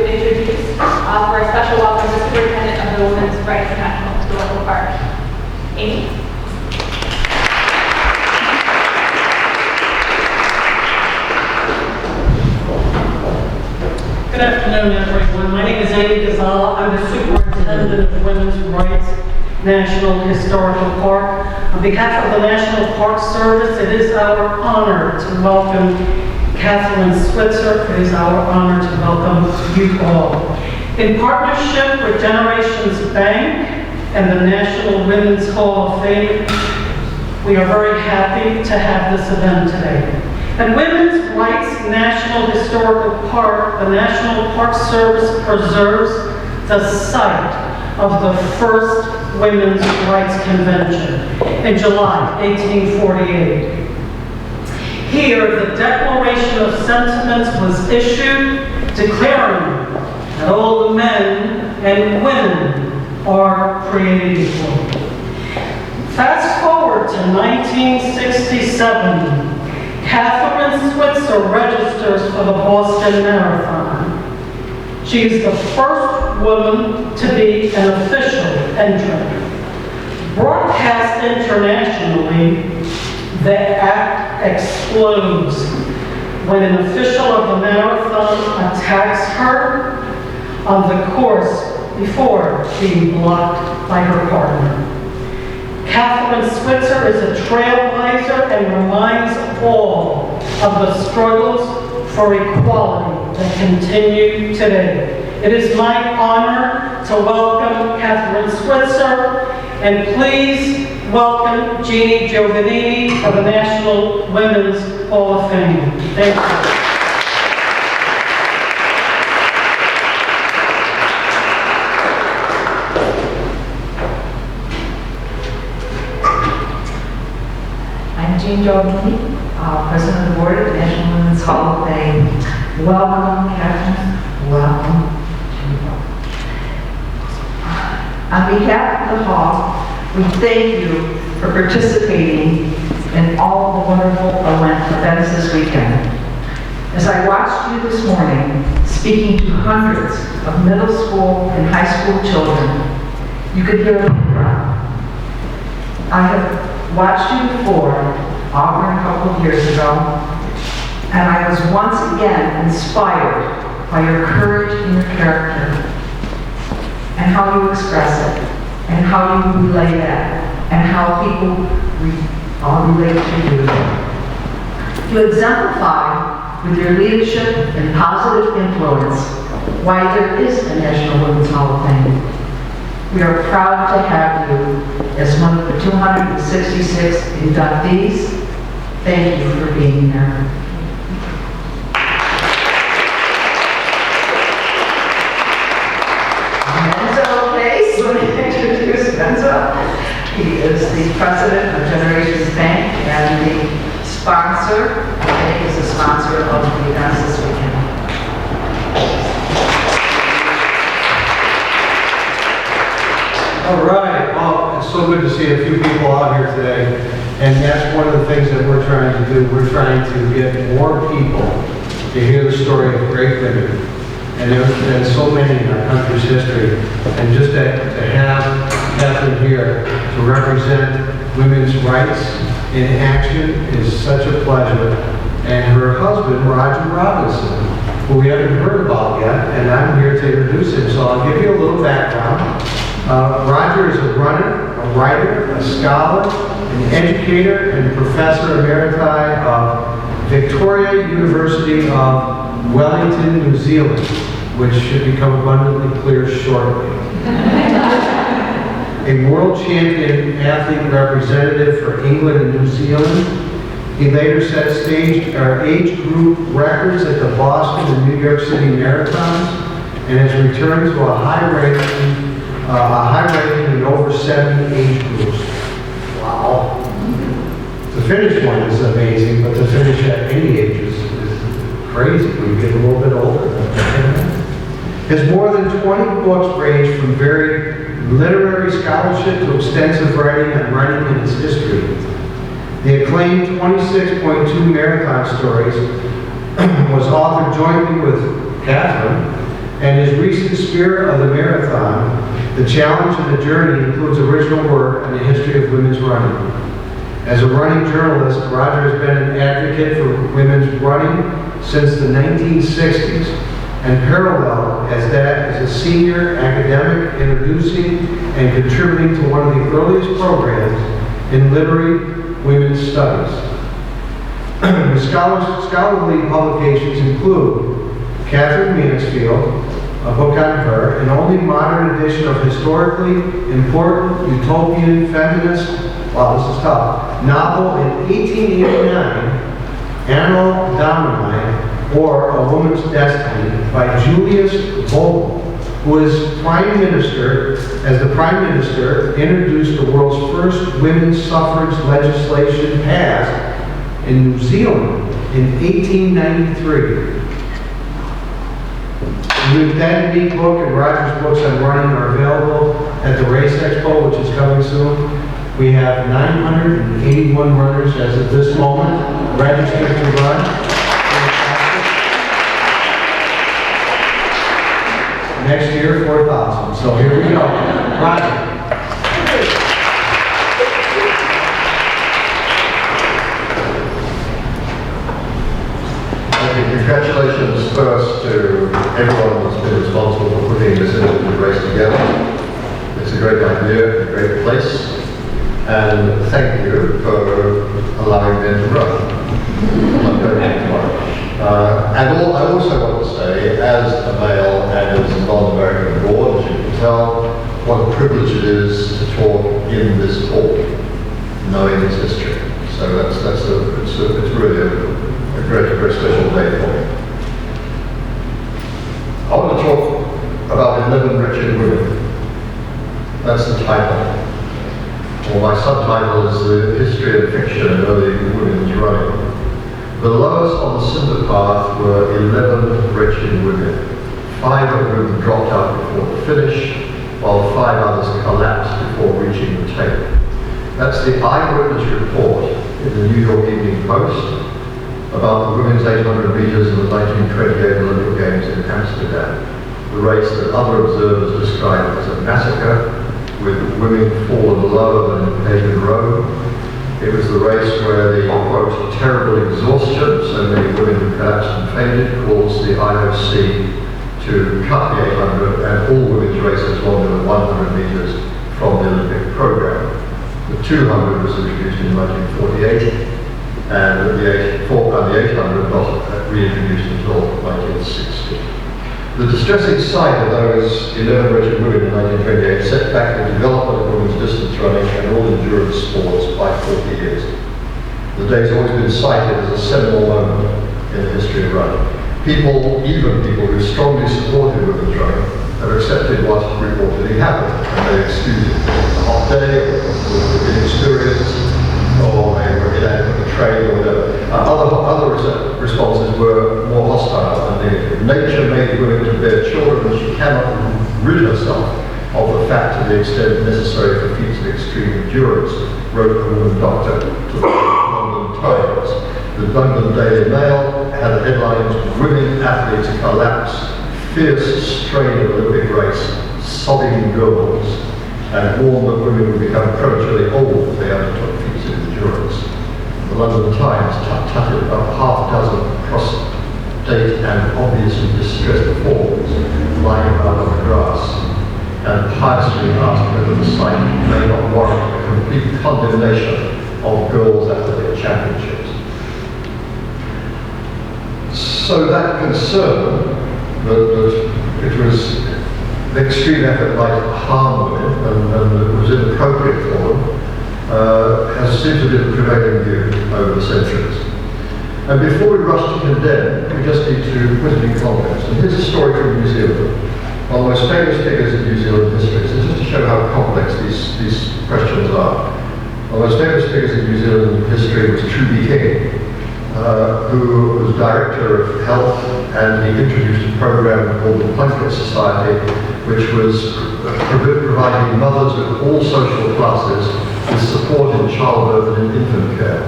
introduce for a special welcome the Superintendent of the Women's Rights National Historical Park, Amy. Good afternoon, everyone. My name is Amy Gonzalez. I'm the Superintendent of Women's Rights National Historical Park. On behalf of the National Park Service, it is our honor to welcome Kathrine Switzer. It is our honor to welcome you all. In partnership with Generations Bank and the National Women's Hall of Fame, we are very happy to have this event today. At Women's Rights National Historical Park, the National Park Service preserves the site of the first Women's Rights Convention in July 1848. Here, the Declaration of Sentiments was issued declaring that all men and women are created equal. Fast forward to 1967. Kathrine Switzer registers for the Boston Marathon. She is the first woman to be an official entrant. Broadcast internationally, the act explodes when an official of the marathon attacks her on the course before being blocked by her partner. Kathrine Switzer is a trailblazer and reminds all of the struggles for equality that continue today. It is my honor to welcome Kathrine Switzer, and please welcome Jeannie Giovannini of the National Women's Hall of Fame. Thank you. Jean Giovannini, President of the Board of the National Women's Hall of Fame. Welcome, Kathrine. Welcome. On behalf of the Hall, we thank you for participating in all the wonderful events this weekend. As I watched you this morning, speaking to hundreds of middle school and high school children, you could hear them cry. I have watched you before, Auburn a couple of years ago, and I was once again inspired by your courage and your character, and how you express it, and how you relay that, and how people all relate to you. You exemplify with your leadership and positive influence why there is a National Women's Hall of Fame. We are proud to have you as one of the 266 inductees. Thank you for being here. Menzo case, let me introduce Menzo. He is the president of Generations Bank and the sponsor, I think is the sponsor of the events this weekend. All right, well, it's so good to see a few people out here today, and that's one of the things that we're trying to do. We're trying to get more people to hear the story of great women, and there's been so many in our country's history, and just to have Kathrine here to represent women's rights in action is such a pleasure, and her husband, Roger Robinson, who we haven't heard about yet, and I'm here to introduce him, so I'll give you a little background. Roger is a runner, a writer, a scholar, an educator, and professor emeriti of Victoria University of Wellington, New Zealand, which should become abundantly clear shortly. A world champion athlete representative for England and New Zealand. He later set age group records at the Boston and New York City marathons, and has returned to a high ranking in over 70 age groups. Wow. The finish one is amazing, but to finish at any age is crazy. We get a little bit older. Has more than 20 books range from very literary scholarship to extensive writing on running and its history. The acclaimed 26.2 Marathon Stories was authored jointly with Kathrine and his recent Spirit of the Marathon, the challenge and the journey includes original work on the history of women's running. As a running journalist, Roger has been an advocate for women's running since the 1960s, and parallel as that as a senior academic introducing and contributing to one of the earliest programs in literary women's studies. The scholarly publications include Kathrine Mansfield, a book on her, an only modern edition of historically important utopian feminist, wow, this is tough, novel in 1889, Anno Domini, or A Woman's Destiny, by Julius Vogel, who as the Prime Minister, introduced the world's first women's suffrage legislation passed in New Zealand in 1893. The That Unique book and Roger's books on running are available at the Race Expo, which is coming soon. We have 981 runners as of this moment registered to run. Next year, 4,000. So here we go. Roger. Congratulations first to everyone that's been responsible for putting this into race together. It's a great idea, a great place, and thank you for allowing me to run. I'm very tomorrow. And I also want to say, as a male and as a non-American born, as you can tell, what a privilege it is to talk in this hall, knowing its history. So it's really a very special day for me. I want to talk about 11 wretched women. That's the title. Well, my subtitle is The History of Fiction in Early Women's Running. Below us on the cinder path were 11 wretched women. 5 of whom dropped out before the finish, while 5 others collapsed before reaching the tape. That's the eyewitness report in the New York Evening Post about the women's 800 meters in the 1928 Olympic Games in Amsterdam, the race that other observers described as a massacre, with women fallen lower than in pagan Rome. It was the race where the, quote, terrible exhaustion, so many women who collapsed and fainted, caused the IOC to cut the 800 and all women's races longer than 100 meters from the Olympic program. The 200 was introduced in 1948, and the 800 not reintroduced until 1960. The distressing sight of those 11 wretched women in 1928 set back the development of women's distance running and all endurance sports by 40 years. The day's always been cited as a seminal moment in the history of running. Even people who strongly supported women's running, have accepted what reportedly happened, and they excused it. A hot day, or inexperience, or they were inadequate trained, or whatever. Other responses were more hostile and negative. Nature made women to bear children, and she cannot rid herself of the fact to the extent necessary for feats of extreme endurance, wrote a woman doctor to the London Times. The London Daily Mail had the headlines, "Women athletes collapse, fierce strain of Olympic race, sobbing girls," and warned that women would become prematurely old if they undertook feats of endurance. The London Times tutted about half a dozen prostate and obviously distressed forms lying around on the grass, and piously asked whether the sight may not warrant a complete condemnation of girls' athletic championships. So that concern that it was the extreme effort might harm women and it was inappropriate for them has seemed to be the prevailing view over the centuries. And before we rush to condemn, we just need to put it in context. And here's a story from New Zealand. One of the most famous figures in New Zealand history. So just to show how complex these questions are. One of the most famous figures in New Zealand history was Truby King, who was Director of Health, and he introduced a program called the Plunkett Society, which was providing mothers of all social classes with support in childbirth and in infant care.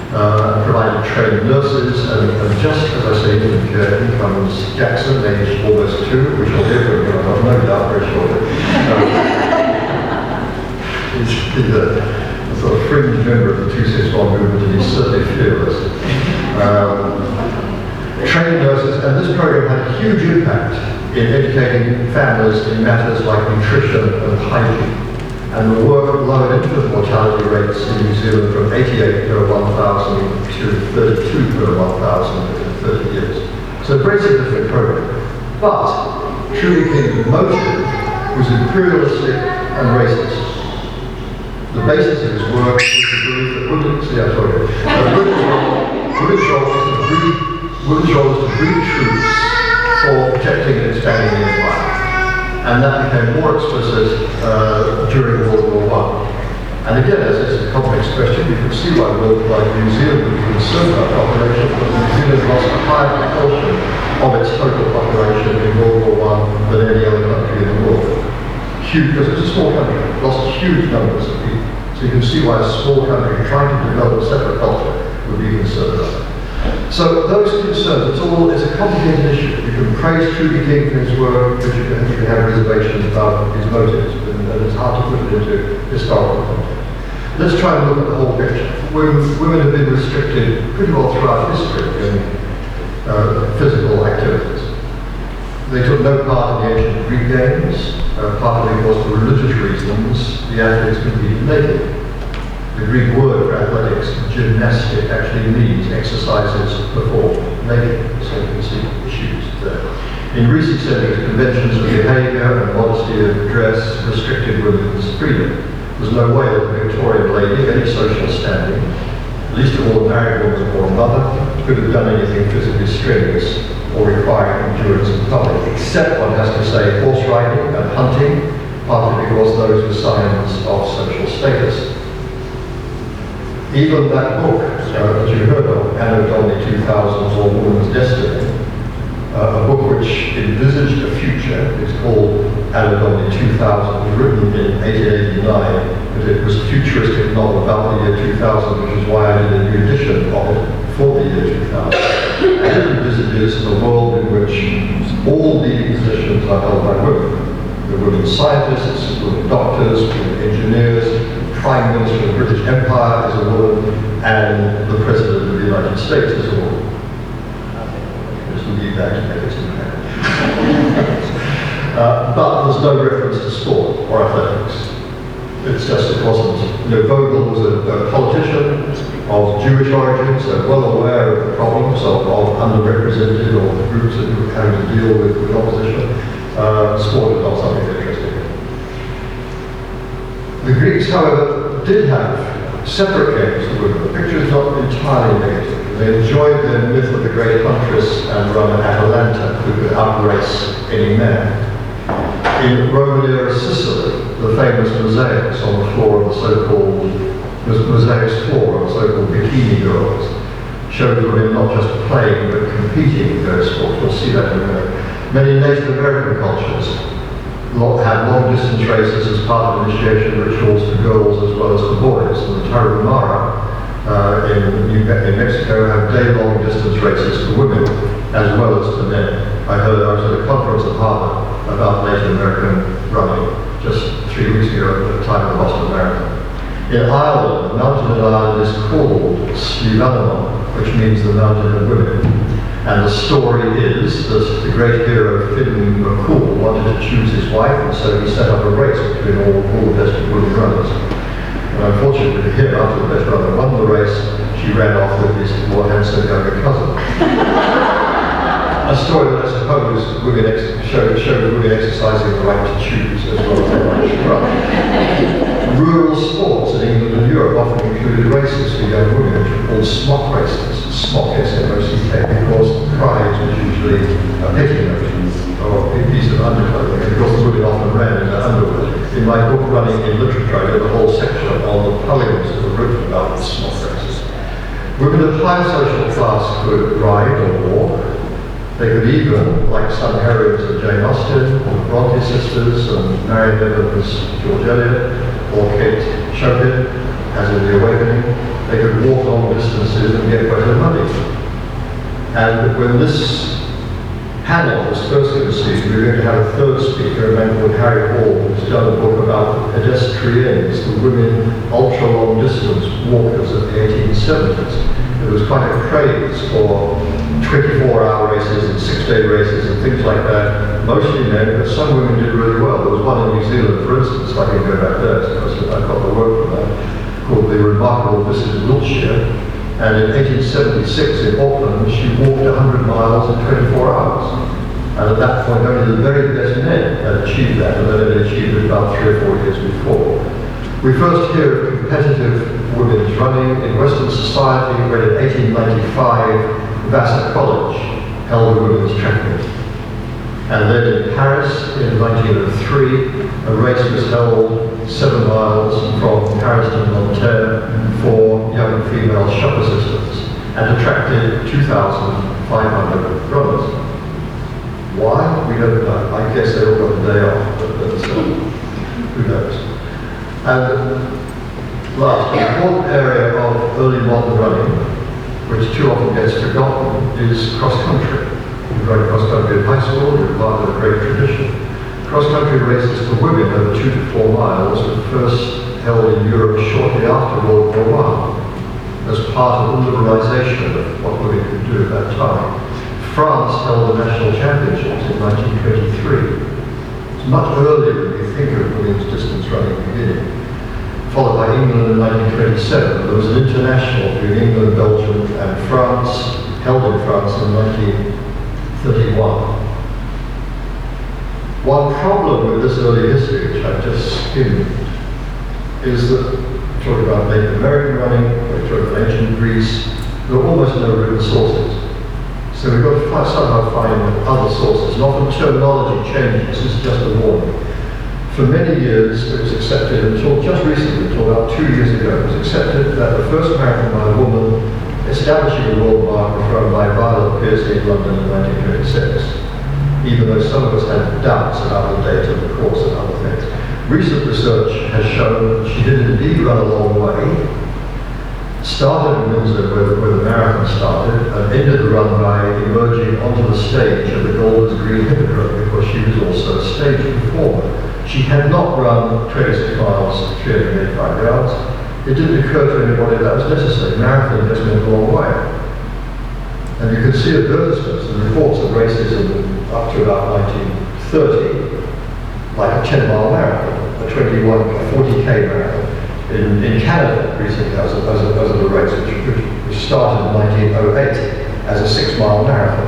provided trained nurses, and just as I say, in care, in comes Jackson, aged almost 2, which will hear from him, I've no doubt, very shortly. He's a sort of fringe member of the 261 movement, and he's certainly fearless. Trained nurses, and this program had a huge impact in educating families in matters like nutrition and hygiene. And the work lowered infant mortality rates in New Zealand from 88 per 1,000 to 32 per 1,000 in 30 years. So a very significant program. But Trudy King's motive was imperialistic and racist. The basis of his work was the belief that women's role was to breed troops for protecting and expanding the empire. And that became more explicit during World War I. And again, as it's a complex question, you can see why New Zealand was concerned about population, because New Zealand lost a higher proportion of its total population in World War I than any other country in the world. Huge, because it's a small country, lost huge numbers of people. So you can see why a small country trying to develop a separate culture would be concerned about it. So those concerns, it's a complicated issue. You can praise Trudy King for his work, but you can have reservations about his motives, and it's hard to put it into historical context. Let's try and look at the whole picture. Women have been restricted pretty well throughout history in physical activities. They took no part in the ancient Greek games, partly because for religious reasons the athletes competed naked. The Greek word for athletics, gymnastic, actually means exercises performed naked, so you can see issues there. In recent centuries, conventions of behaviour and modesty of dress restricted women's freedom. There's no way that a Victorian lady of any social standing, least of all a married woman or a mother, could have done anything physically strenuous or requiring endurance in public, except, one has to say, horse riding and hunting, partly because those were signs of social status. Even that book, that you heard of, Anno Domini 2000, or Woman's Destiny, a book which envisaged a future, is called Anno Domini 2000, written in 1889, but it was a futuristic novel about the year 2000, which is why I did a new edition of it for the year 2000. And it envisages a world in which all leading positions are held by women. The women scientists, women doctors, women engineers, Prime Minister of the British Empire is a woman, and the President of the United States is a woman. Just leave that to make it but there's no reference to sport or athletics. It's just it wasn't. Vogel was a politician of Jewish origin, so well aware of the problems of underrepresented or groups that were having to deal with opposition. Sport is not something that interested him. The Greeks, however, did have separate games for women. The picture is not entirely negative. They enjoyed their myth of the great huntress and runner Atalanta, who could outrace any man. In Roman era Sicily, the famous mosaics on the floor of the so-called mosaics floor of the so-called bikini girls showed women not just playing but competing in those sports. We'll see that in a minute. Many Native American cultures had long-distance races as part of initiation rituals for girls as well as for boys. And the Tarahumara in Mexico have day-long distance races for women as well as for men. I was at a conference at Harvard about Native American running just 3 weeks ago at the time of the Boston Marathon. In Ireland, the mountain in Ireland is called Slievenamon, which means the mountain of women. And the story is that the great hero Finn McCool wanted to choose his wife, and so he set up a race between all the best women runners. And unfortunately for him, after the best runner won the race, she ran off with his more handsome younger cousin. A story that I suppose showed women exercising the right to choose as well as the right to run. Rural sports in England and Europe often included races for young women, which were called smock races. Smock, S-M-O-C-K, because prize was usually a petticoat or a piece of underclothing, and because the women often ran in their underwear. In my book, Running in Literature, I did a whole section on the poems that were written about the smock races. Women of higher social class could ride or walk. They could even, like some heroines of Jane Austen, or the Bronte sisters, and Marian Evans, George Eliot, or Kate Chopin, as in the Awakening. They could walk long distances and get wet and muddy. And when this panel was first conceived, we were going to have a third speaker, a man called Harry Hall, who's done a book about pedestrians, the women ultra-long distance walkers of the 1870s. There was quite a craze for 24-hour races and 6-day races and things like that, mostly men, but some women did really well. There was one in New Zealand, for instance, I can go back there, because I got the work from that, called the Remarkable Mrs. Wiltshire. And in 1876 in Auckland, she walked 100 miles in 24 hours. And at that point, only the very best men had achieved that, and they had achieved it about 3 or 4 years before. We first hear of competitive women's running in Western society when in 1895, Vassar College held a women's track meet. And then in Paris in 1903, a race was held 7 miles from Paris to Nanterre for young female shop assistants and attracted 2,500 runners. Why? We don't know. I guess they all got the day off, but who knows. And last, an important area of early modern running, which too often gets forgotten, is cross-country. You run cross-country in high school, you're part of a great tradition. Cross-country races for women over 2 to 4 miles were first held in Europe shortly after World War I, as part of the liberalization of what women could do at that time. France held the national championships in 1923. It's much earlier than we think of women's distance running beginning. Followed by England in 1927. There was an international between England, Belgium, and France, held in France in 1931. One problem with this early history, which I've just skimmed, is that we talk about Native American running, we talk about ancient Greece, there are almost no written sources. So we've got to somehow find other sources, and often terminology changes. This is just a warning. For many years, it was accepted until just recently, until about 2 years ago, it was accepted that the first marathon by a woman establishing the world mark was run by Violet Piercy in London in 1926, even though some of us had doubts about the date of the course and other things. Recent research has shown that she did indeed run a long way, started in Windsor where the marathon started, and ended the run by emerging onto the stage of the Golders Green Hippodrome because she was also a stage performer. She had not run 26 miles, 385 yards. It didn't occur to anybody that was necessary. Marathon just went a long way. And you can see advertisements and reports of races up to about 1930, like a 10-mile marathon, a 40K marathon. In Canada recently as a race, which started in 1908 as a 6-mile marathon.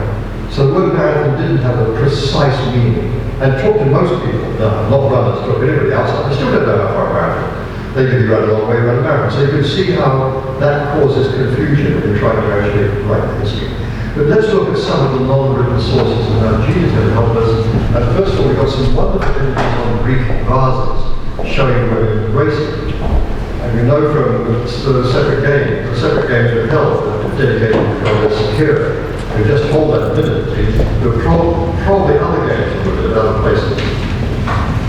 So the word marathon didn't have a precise meaning. And talk to most people, not runners, talk to anybody outside, they still don't know how far a marathon. They can run a long way, run a marathon. So you can see how that causes confusion in trying to actually write the history. But let's look at some of the non-written sources and how Gina's going to help us. And first of all, we've got some wonderful images on Greek vases showing women racing. And we know from the separate games were held that were dedicated to Goddess Seneca. We just hold that a minute, please. There were probably other games at other places.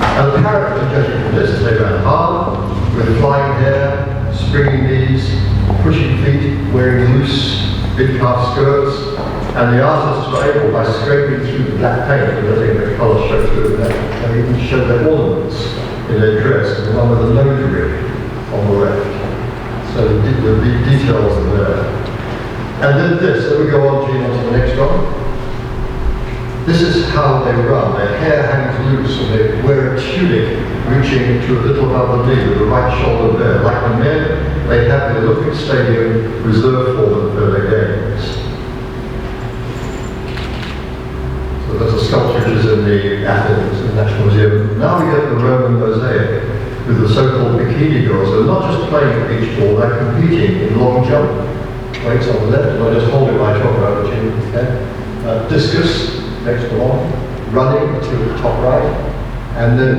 And apparently, judging from this, they ran hard, with flying hair, springing knees, pushing feet, wearing loose mid-calf skirts, and the artists were able, by scraping through the black paint and letting the colour show through, and even show their ornaments in their dress, and the one with the nose ring on the left. So the details are there. And then this, then we go on, Gene, on to the next one. This is how they run. Their hair hangs loose and they wear a tunic reaching to a little above the knee with the right shoulder bare. Like the men, they have the Olympic Stadium reserved for them for their games. So there's a sculpture which is in the Athens National Museum. Now we get the Roman mosaic with the so-called bikini girls. They're not just playing beach ball, they're competing in long jump. Weights on the left, and I just hold it when I talk about it, okay? Discus, next one, running to the top right, and then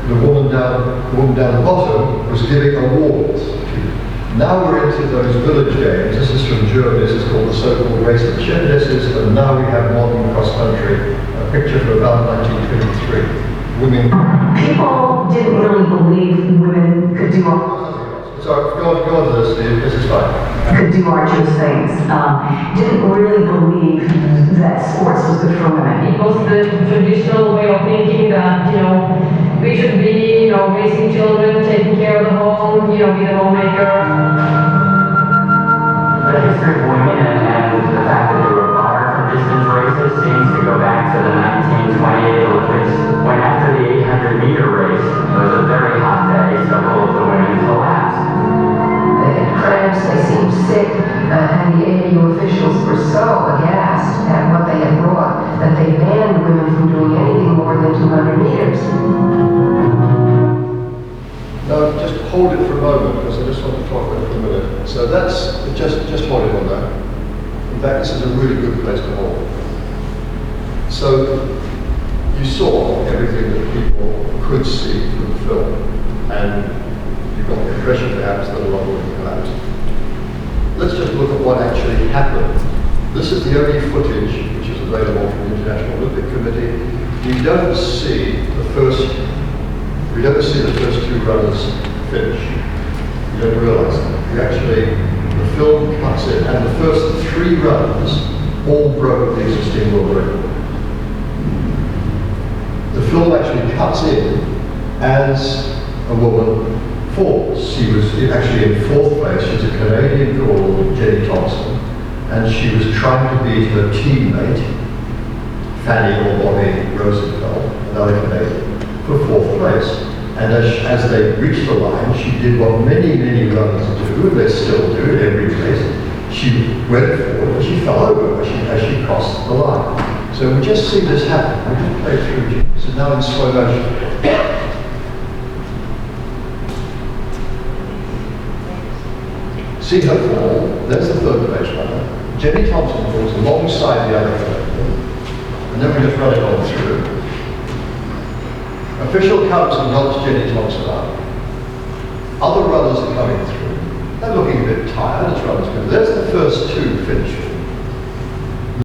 the woman down the bottom was giving awards. Now we're into those village games. This is from Germany. This is called the so-called race of Cherkesses, and now we have modern cross-country. A picture from about 1923. Women. People didn't really believe women could do all. So go on to this, Steve, this is fine. Could do arduous things. Didn't really believe that sports was good for women. It was the traditional way of thinking that, we should be, raising children, taking care of the home, be the homemaker. The history of women and the fact that they were barred from distance races seems to go back to the 1928 Olympics, when after the 800-meter race, it was a very hot day, several of the women collapsed. They had cramps, they seemed sick, and the AAU officials were so aghast at what they had brought that they banned women from doing anything more than 200 meters. Now, just hold it for a moment, because I just want to talk about it for a minute. So that's, just hold it on that. In fact, this is a really good place to hold. So, you saw everything that people could see from the film, and you got the impression perhaps that a lot of them collapsed. Let's just look at what actually happened. This is the only footage which is available from the International Olympic Committee. We don't see the first two runners finish. You don't realize that. The film cuts in, and the first three runners all broke the existing world record. The film actually cuts in as a woman falls. She was actually in fourth place. She's a Canadian called Jenny Thompson, and she was trying to beat her teammate, Fanny or Bonnie Rosenfeld, another Canadian, for fourth place. And as they reached the line, she did what many, many runners do, and they still do in every race. She went forward and she fell over as she crossed the line. So we just see this happen. We just play through. This is now in slow motion. See her fall. There's the third place runner. Jenny Thompson falls alongside the other Canadian. And then we just run it on through. Official comes and helps Jenny Thompson up. Other runners are coming through. They're looking a bit tired as runners go. There's the first two finishers.